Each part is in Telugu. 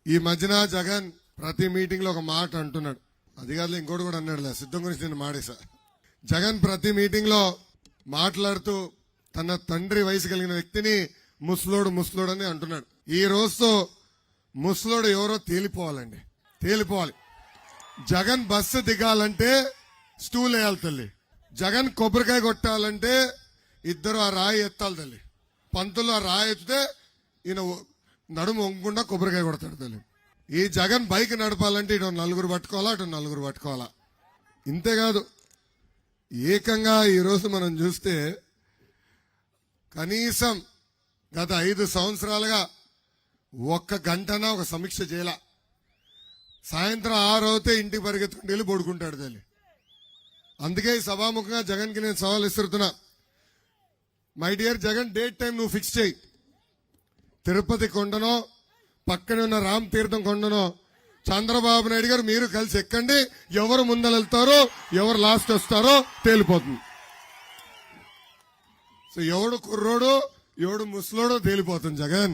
ఈ మధ్యన జగన్ ప్రతి మీటింగ్ లో ఒక మాట అంటున్నాడు. అది కాదు ఇంకోటి కూడా అన్నాడు. సిద్ధం గురించి నేను మాడేశా. జగన్ ప్రతి మీటింగ్ లో మాట్లాడుతూ తన తండ్రి వయసు కలిగిన వ్యక్తిని ముసలోడు అని అంటున్నాడు. ఈ రోజుతో ముసలోడు ఎవరో తేలిపోవాలండి, తేలిపోవాలి. జగన్ బస్సు దిగాలంటే స్టూల్ వేయాలి తల్లి. జగన్ కొబ్బరికాయ కొట్టాలంటే ఇద్దరు ఆ రాయి ఎత్తాలి తల్లి. పంతులు ఆ రాయి ఎత్తితే ఈయన నడుము వంగకుండా కొబ్బరికాయ కొడతాడు తల్లి. ఈ జగన్ బైక్ నడపాలంటే ఇటు నలుగురు పట్టుకోవాలా, అటు నలుగురు పట్టుకోవాలా. ఇంతేకాదు, ఏకంగా ఈరోజు మనం చూస్తే కనీసం గత 5 సంవత్సరాలుగా ఒక్క గంటనా ఒక సమీక్ష చేయాల. సాయంత్రం 6 అవుతే ఇంటికి పరిగెత్తుకుని వెళ్ళి పడుకుంటాడు తల్లి. అందుకే ఈ సభాముఖంగా జగన్కి నేను సవాల్ ఇస్తున్నా. My dear Jagan, date time నువ్వు ఫిక్స్ చేయి. తిరుపతి కొండనో పక్కనే ఉన్న రామ్ తీర్థం కొండనో చంద్రబాబు నాయుడు గారు మీరు కలిసి ఎక్కండి. ఎవరు ముందరెళ్తారో ఎవరు లాస్ట్ వస్తారో తేలిపోతుంది. సో ఎవడు కుర్రోడు ఎవడు ముసలోడో తేలిపోతుంది జగన్.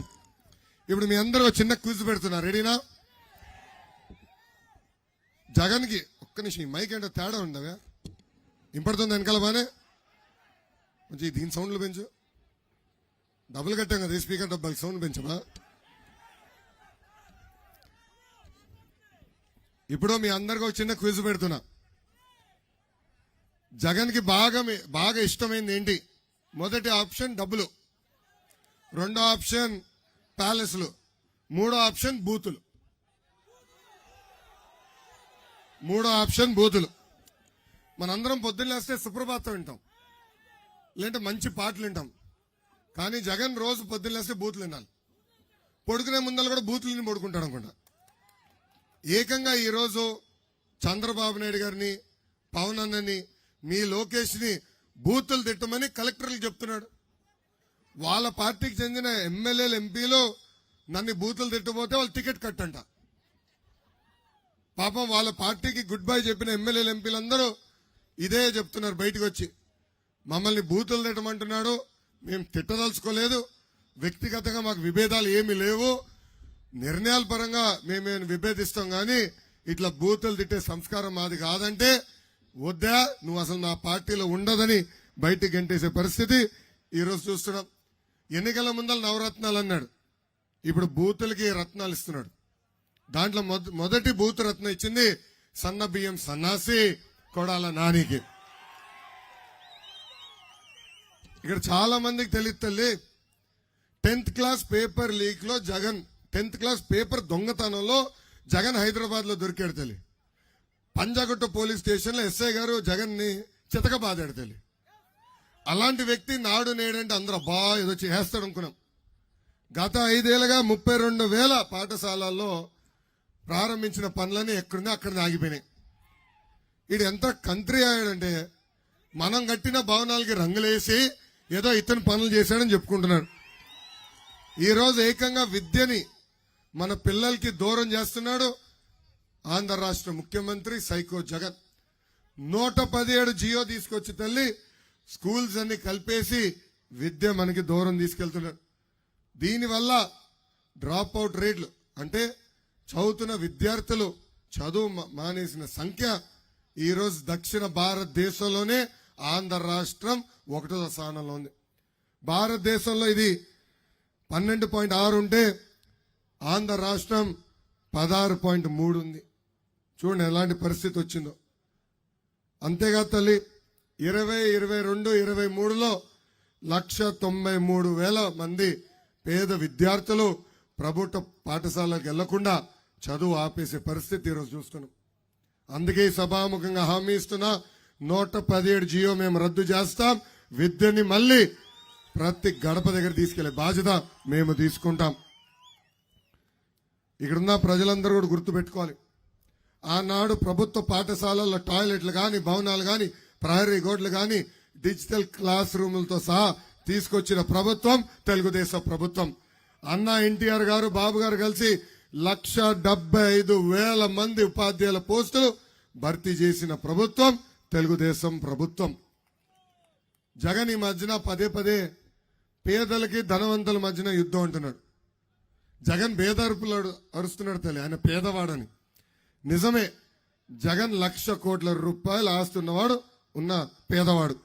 ఇప్పుడు మీ అందరూ చిన్న క్విజ్ పెడుతున్నారు, రెడీనా? జగన్ కి ఒక్క నిమిషం, ఈ మైక్ ఏంటో తేడా ఉండవా? ఇంపడుతుంది వెనకాల బానే. మంచి దీని సౌండ్లు పెంచు. డబ్బులు కట్టాం కదా, స్పీకర్ డబ్బులు సౌండ్ పెంచమా. ఇప్పుడు మీ అందరికీ ఒక చిన్న క్విజ్ పెడుతున్నా. జగన్ కి బాగా ఇష్టమైంది ఏంటి? మొదటి ఆప్షన్ డబ్బులు, రెండో ఆప్షన్ ప్యాలెస్లు, మూడో ఆప్షన్ బూతులు. మనందరం పొద్దున్న లేస్తే సుప్రభాతం వింటాం, లేదంటే మంచి పాటలు వింటాం. కానీ జగన్ రోజు పొద్దున్న లేస్తే బూతులు వినాలి. పడుకునే ముందర కూడా బూతులని పడుకుంటాడు అనుకుంటా. ఏకంగా ఈరోజు చంద్రబాబు నాయుడు గారిని, పవన్ అన్నని, మీ లోకేష్ ని బూతులు తిట్టమని కలెక్టర్లు చెప్తున్నాడు. వాళ్ళ పార్టీకి చెందిన ఎమ్మెల్యేలు, ఎంపీలు నన్ను బూతులు తిట్టబోతే వాళ్ళు టికెట్ కట్టంట. పాపం వాళ్ళ పార్టీకి గుడ్ బై చెప్పిన ఎమ్మెల్యేలు, ఎంపీలు అందరూ ఇదే చెప్తున్నారు బయటకు వచ్చి. మమ్మల్ని బూతులు తిట్టమంటున్నాడు, మేము తిట్టదలుచుకోలేదు, వ్యక్తిగతంగా మాకు విభేదాలు ఏమీ లేవు, నిర్ణయాల పరంగా మేము విభేదిస్తాం, కానీ ఇట్లా బూతులు తిట్టే సంస్కారం మాది కాదంటే వద్దా, నువ్వు అసలు నా పార్టీలో ఉండదని బయటికి గంటేసే పరిస్థితి ఈరోజు చూస్తున్నాం. ఎన్నికల ముందర నవరత్నాలు అన్నాడు, ఇప్పుడు బూతులకి రత్నాలు ఇస్తున్నాడు. దాంట్లో మొదటి బూతు రత్నం ఇచ్చింది సన్న బియ్యం సన్నాసి కొడాల నానికి. ఇక్కడ చాలా మందికి తెలియదు తల్లి, 10th క్లాస్ పేపర్ లీక్ లో జగన్, 10th క్లాస్ పేపర్ దొంగతనంలో జగన్ హైదరాబాద్ లో దొరికాడు తల్లి. పంజాగుట్ట పోలీస్ స్టేషన్ లో ఎస్ఐ గారు జగన్ ని చితకబాదాడు తల్లి. అలాంటి వ్యక్తి నాడు నేడంటే అందరూ బా ఏదో చేస్తాడు అనుకున్నాం. గత 5 ఏళ్లుగా 32,000 పాఠశాలల్లో ప్రారంభించిన పనులని ఎక్కడున్నా అక్కడ ఆగిపోయినాయి. ఇది ఎంత కంట్రీ అయ్యాడంటే మనం కట్టిన భవనాలకి రంగులేసి ఏదో ఇతను పనులు చేశాడని చెప్పుకుంటున్నాడు. ఈ రోజు ఏకంగా విద్యని మన పిల్లలకి దూరం చేస్తున్నాడు ఆంధ్ర రాష్ట్ర ముఖ్యమంత్రి సైకో జగన్. 117 జియో తీసుకొచ్చి తల్లి స్కూల్స్ అన్ని కలిపేసి విద్య మనకి దూరం తీసుకెళ్తున్నాడు. దీనివల్ల డ్రాప్ అవుట్ రేట్లు, అంటే చదువుతున్న విద్యార్థులు చదువు మానేసిన సంఖ్య ఈరోజు దక్షిణ భారతదేశంలోనే ఆంధ్ర రాష్ట్రం 1వ స్థానంలో ఉంది. భారతదేశంలో ఇది 12.6 ఉంటే ఆంధ్ర రాష్ట్రం 16.3 ఉంది. చూడండి ఎలాంటి పరిస్థితి వచ్చిందో. అంతేకాదు తల్లి, 2022, 23లో 193,000 మంది పేద విద్యార్థులు ప్రభుత్వ పాఠశాలకు వెళ్లకుండా చదువు ఆపేసే పరిస్థితి ఈరోజు చూస్తున్నాం. అందుకే సభాముఖంగా హామీ ఇస్తున్నా, 117 జియో మేము రద్దు చేస్తాం. విద్యని మళ్ళీ ప్రతి గడప దగ్గర తీసుకెళ్లే బాధ్యత మేము తీసుకుంటాం. ఇక్కడున్న ప్రజలందరూ కూడా గుర్తుపెట్టుకోవాలి, ఆనాడు ప్రభుత్వ పాఠశాలల్లో టాయిలెట్లు కానీ, భవనాలు కానీ, ప్రహరీ గోడలు కానీ, డిజిటల్ క్లాస్ రూములతో సహా తీసుకొచ్చిన ప్రభుత్వం తెలుగుదేశం ప్రభుత్వం. అన్న ఎన్టీఆర్ గారు, బాబు గారు కలిసి 175,000 మంది ఉపాధ్యాయుల పోస్టులు భర్తీ చేసిన ప్రభుత్వం తెలుగుదేశం ప్రభుత్వం. జగన్ ఈ మధ్యన పదే పేదలకి ధనవంతుల మధ్యన యుద్ధం అంటున్నాడు. జగన్ బేదరుపులు అరుస్తున్నాడు తల్లి, ఆయన పేదవాడని. నిజమే, జగన్ 1,00,000 కోట్ల రూపాయలు ఆస్తున్నవాడు ఉన్న పేదవాడు.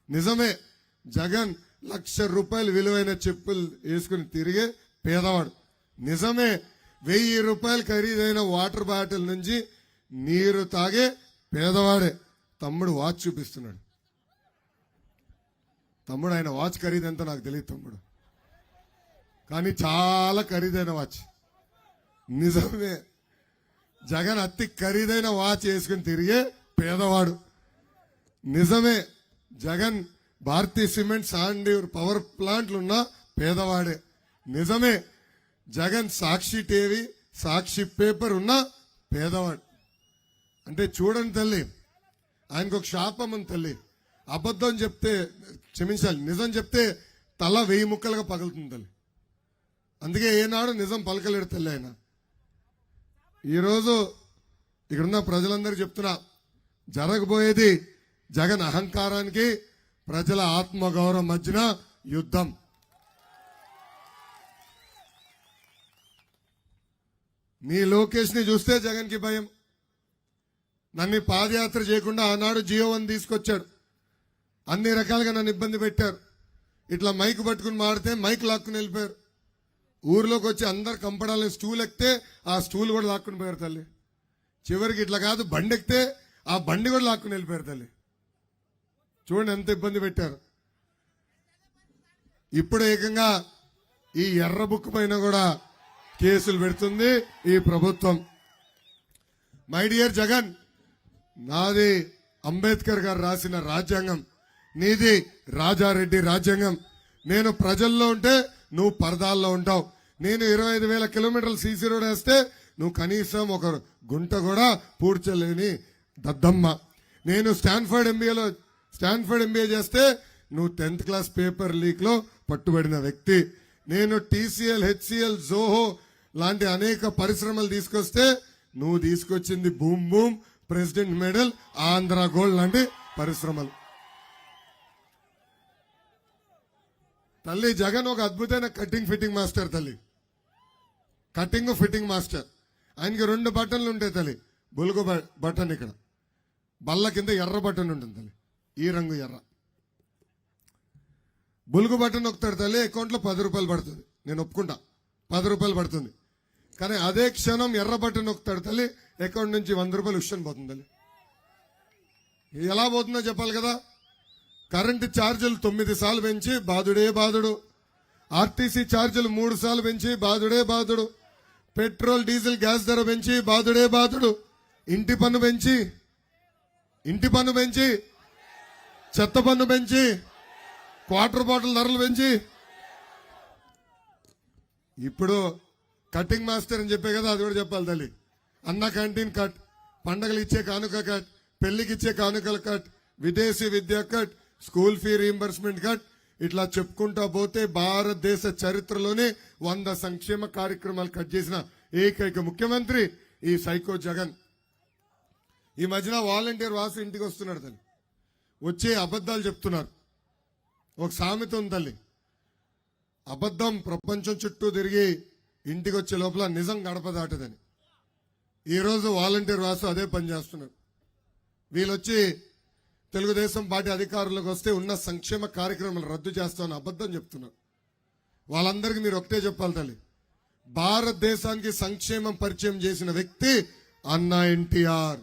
నిజమే, జగన్ 1,00,000 రూపాయలు విలువైన చెప్పులు వేసుకుని తిరిగే పేదవాడు. నిజమే, 1,000 రూపాయలు ఖరీదైన వాటర్ బాటిల్ నుంచి నీరు తాగే పేదవాడే. తమ్ముడు వాచ్ చూపిస్తున్నాడు. తమ్ముడు, ఆయన వాచ్ ఖరీదంతా నాకు తెలియదు తమ్ముడు, కానీ చాలా ఖరీదైన వాచ్. నిజమే, జగన్ అతి ఖరీదైన వాచ్ వేసుకుని తిరిగే పేదవాడు. నిజమే, జగన్ భారతీయ సిమెంట్ శాండ్యూర్ పవర్ ప్లాంట్లు ఉన్న పేదవాడే. నిజమే, జగన్ సాక్షి టీవీ సాక్షి పేపర్ ఉన్న పేదవాడు. అంటే చూడండి తల్లి, ఆయనకు ఒక శాపం ఉంది తల్లి. అబద్ధం చెప్తే, క్షమించాలి, నిజం చెప్తే తల 1000 ముక్కలుగా పగులుతుంది తల్లి. అందుకే ఏనాడు నిజం పలకలేడు తల్లి ఆయన. ఈరోజు ఇక్కడున్న ప్రజలందరూ చెప్తున్నా, జరగబోయేది జగన్ అహంకారానికి ప్రజల ఆత్మగౌరవం మధ్యన యుద్ధం. మీ లోకేష్ ని చూస్తే జగన్ కి భయం. నన్ను పాదయాత్ర చేయకుండా ఆనాడు జియో 1 తీసుకొచ్చాడు. అన్ని రకాలుగా నన్ను ఇబ్బంది పెట్టారు. ఇట్లా మైక్ పట్టుకుని మాడితే మైక్ లాక్కుని వెళ్ళిపోయారు. ఊర్లోకి వచ్చి అందరు కంపడాలని స్టూల్ ఎక్కితే ఆ స్టూల్ కూడా లాక్కుని పోయారు తల్లి. చివరికి ఇట్లా కాదు, బండి ఎక్కితే ఆ బండి కూడా లాక్కుని వెళ్ళిపోయారు తల్లి. చూడండి ఎంత ఇబ్బంది పెట్టారు. ఇప్పుడు ఏకంగా ఈ ఎర్ర బుక్ పైన కూడా కేసులు పెడుతుంది ఈ ప్రభుత్వం. మై డియర్ జగన్, నాది అంబేద్కర్ గారు రాసిన రాజ్యాంగం, నీది రాజారెడ్డి రాజ్యాంగం. నేను ప్రజల్లో ఉంటే నువ్వు పరదాల్లో ఉంటావు. నేను 25,000 కిలోమీటర్లు సీసీ రోడ్ వేస్తే నువ్వు కనీసం ఒక గుంట కూడా పూడ్చలేని దద్దమ్మ. నేను స్టాన్ఫర్డ్ ఎంబీఏ చేస్తే నువ్వు 10th క్లాస్ పేపర్ లీక్ లో పట్టుబడిన వ్యక్తి. నేను టీసీఎల్, హెచ్సిఎల్, జోహో లాంటి అనేక పరిశ్రమలు తీసుకొస్తే నువ్వు తీసుకొచ్చింది boom boom, president medal, Andhra gold లాంటి పరిశ్రమలు. తల్లి, జగన్ ఒక అద్భుతమైన కటింగ్ ఫిట్టింగ్ మాస్టర్ తల్లి. Cutting fitting master. ఆయనకి 2 బటన్లు ఉంటాయి తల్లి. బులుగు బటన్ ఇక్కడ, బల్ల కింద ఎర్ర బటన్ ఉంటుంది తల్లి, ఈ రంగు ఎర్ర. బులుగు బటన్ నొక్కుతాడు తల్లి, అకౌంట్లో 10 రూపాయలు పడుతుంది. నేను ఒప్పుకుంటా, 10 రూపాయలు పడుతుంది. కానీ అదే క్షణం ఎర్ర బటన్ నొక్కుతాడు తల్లి, అకౌంట్ నుంచి 100 రూపాయలు ఉషన్ పోతుంది తల్లి. ఎలా పోతుందో చెప్పాలి కదా. కరెంటు ఛార్జీలు 9 సార్లు పెంచి బాధుడే బాధుడు. ఆర్టీసీ ఛార్జీలు 3 సార్లు పెంచి బాధుడే బాధుడు. పెట్రోల్, డీజిల్, గ్యాస్ ధర పెంచి బాధుడే బాధుడు. ఇంటి పన్ను పెంచి, చెత్త పన్ను పెంచి, క్వార్టర్ బాటిల్ ధరలు పెంచి, ఇప్పుడు కటింగ్ మాస్టర్ అని చెప్పే కదా, అది కూడా చెప్పాలి తల్లి. అన్న క్యాంటీన్ కట్, పండగలు ఇచ్చే కానుక కట్, పెళ్లికి ఇచ్చే కానుకల కట్, విదేశీ విద్యా cut, school fee reimbursement cut, ఇట్లా చెప్పుకుంటా పోతే భారతదేశ చరిత్రలోనే 100 సంక్షేమ కార్యక్రమాలు కట్ చేసిన ఏకైక ముఖ్యమంత్రి ఈ సైకో జగన్. ఈ మధ్యన వాలంటీర్ వాసు ఇంటికి వస్తున్నాడు తల్లి, వచ్చే అబద్ధాలు చెప్తున్నారు. ఒక సామెత ఉంది తల్లి, అబద్ధం ప్రపంచం చుట్టూ తిరిగి ఇంటికి వచ్చే లోపల నిజం గడప దాటదని. ఈరోజు వాలంటీర్ వాసు అదే పని చేస్తున్నారు. వీళ్ళొచ్చి తెలుగుదేశం పార్టీ అధికారులకు వస్తే ఉన్న సంక్షేమ కార్యక్రమాలు రద్దు చేస్తామని అబద్ధం చెప్తున్నారు. వాళ్ళందరికీ మీరు ఒకటే చెప్పాలి తల్లి, భారతదేశానికి సంక్షేమం పరిచయం చేసిన వ్యక్తి అన్నా ఎన్టీఆర్.